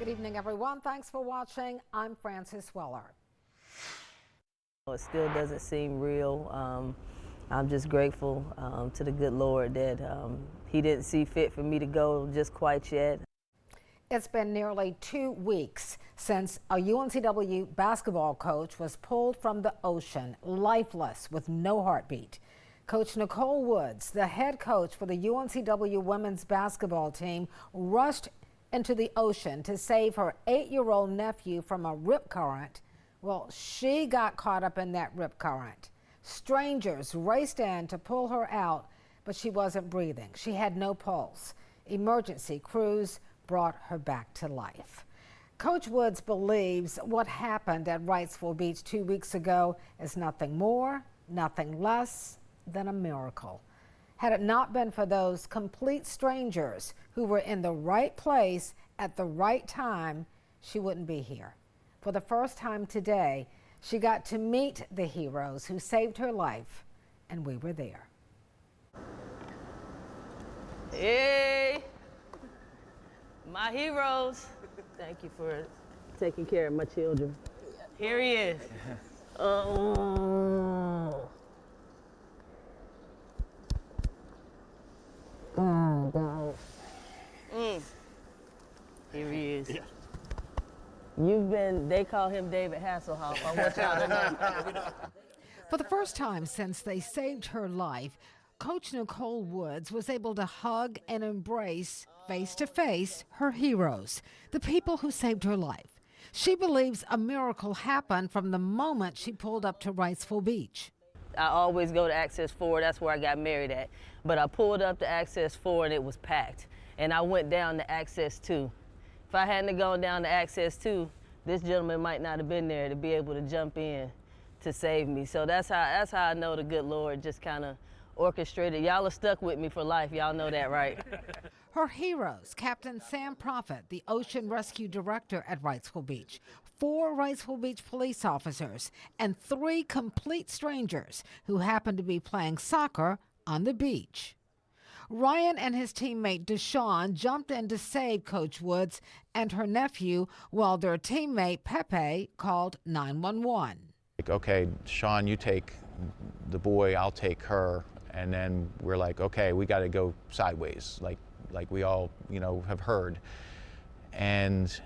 Good evening, everyone. Thanks for watching. I'm Frances Weller. It still doesn't seem real. I'm just grateful to the good Lord that He didn't see fit for me to go just quite yet. It's been nearly 2 weeks since a UNCW basketball coach was pulled from the ocean, lifeless, with no heartbeat. Coach Nicole Woods, the head coach for the UNCW women's basketball team, rushed into the ocean to save her 8-year-old nephew from a rip current. Well, she got caught up in that rip current. Strangers raced in to pull her out, but she wasn't breathing. She had no pulse. Emergency crews brought her back to life. Coach Woods believes what happened at Wrightsville Beach 2 weeks ago is nothing more, nothing less than a miracle. Had it not been for those complete strangers who were in the right place at the right time, she wouldn't be here. For the first time today, she got to meet the heroes who saved her life, and we were there. Hey, my heroes. Thank you for taking care of my children. Here he is. Oh. Oh, God. Here he is. Yeah. They call him David Hasselhoff. I want y'all to know. For the first time since they saved her life, Coach Nicole Woods was able to hug and embrace face to face her heroes, the people who saved her life. She believes a miracle happened from the moment she pulled up to Wrightsville Beach. I always go to Access 4, that's where I got married at. But I pulled up to Access 4 and it was packed. And I went down to Access 2. If I hadn't gone down to Access 2, this gentleman might not have been there to be able to jump in to save me. So that's how I know the good Lord just kind of orchestrated. Y'all are stuck with me for life. Y'all know that, right? Her heroes, Captain Sam Prophet, the Ocean Rescue Director at Wrightsville Beach, 4 Wrightsville Beach police officers, and 3 complete strangers who happened to be playing soccer on the beach. Ryan and his teammate Deshaun jumped in to save Coach Woods and her nephew, while their teammate Pepe called 911. Okay, Sean, you take the boy, I'll take her. And then we're like, okay, we got to go sideways, like we all, have heard. And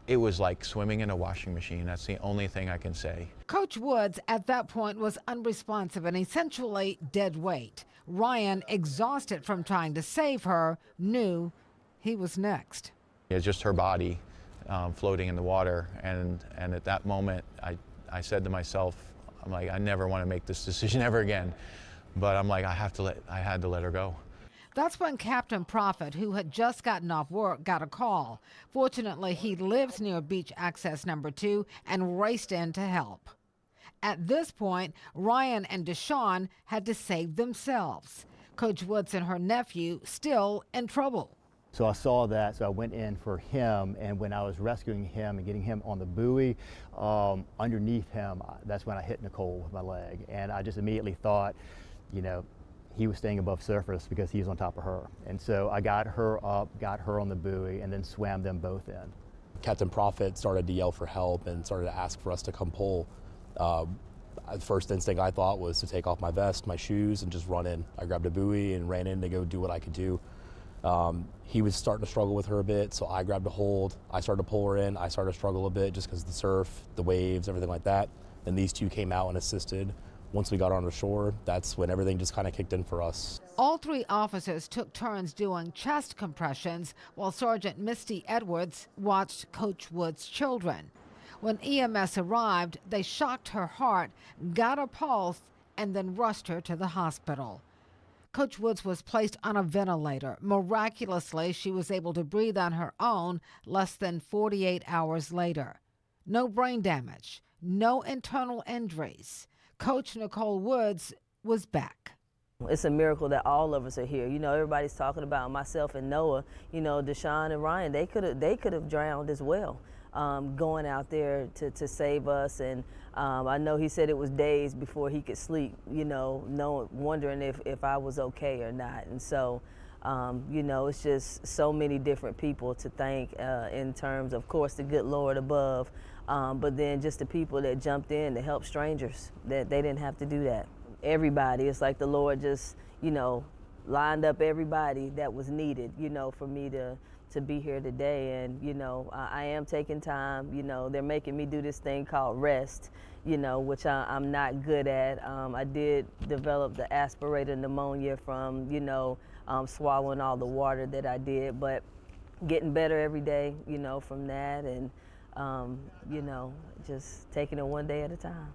it was like swimming in a washing machine. That's the only thing I can say. Coach Woods at that point was unresponsive and essentially dead weight. Ryan, exhausted from trying to save her, knew he was next. It's just her body floating in the water. And at that moment, I said to myself, I'm like, I never want to make this decision ever again. But I'm like, I had to let her go. That's when Captain Prophet, who had just gotten off work, got a call. Fortunately, he lives near Beach Access number 2 and raced in to help. At this point, Ryan and Deshaun had to save themselves. Coach Woods and her nephew still in trouble. So I saw that, so I went in for him, and when I was rescuing him and getting him on the buoy, underneath him, that's when I hit Nicole with my leg. And I just immediately thought, he was staying above surface because he was on top of her. And so I got her up, got her on the buoy, and then swam them both in. Captain Prophet started to yell for help and started to ask for us to come pull. The first instinct I thought was to take off my vest, my shoes, and just run in. I grabbed a buoy and ran in to go do what I could do. He was starting to struggle with her a bit, so I grabbed a hold. I started to pull her in. I started to struggle a bit just because of the surf, the waves, everything like that. Then these two came out and assisted. Once we got on the shore, that's when everything just kind of kicked in for us. All 3 officers took turns doing chest compressions while Sergeant Misty Edwards watched Coach Woods' children. When EMS arrived, they shocked her heart, got a pulse, and then rushed her to the hospital. Coach Woods was placed on a ventilator. Miraculously, she was able to breathe on her own less than 48 hours later. No brain damage, no internal injuries. Coach Nicole Woods was back. It's a miracle that all of us are here. Everybody's talking about myself and Noah. Deshaun and Ryan, they could have drowned as well. going out there to save us. And I know he said it was days before he could sleep, wondering if I was okay or not. And so You know, it's just so many different people to thank in terms, of course, the good Lord above, but then just the people that jumped in to help strangers, that they didn't have to do that. Everybody, it's like the Lord just, you know, lined up everybody that was needed, you know, for me to be here today. And, you know, I am taking time. You know, they're making me do this thing called rest, you know, which I'm not good at. I did develop the aspirated pneumonia from, you know, swallowing all the water that I did, but getting better every day, you know, from that, and, you know, just taking it one day at a time.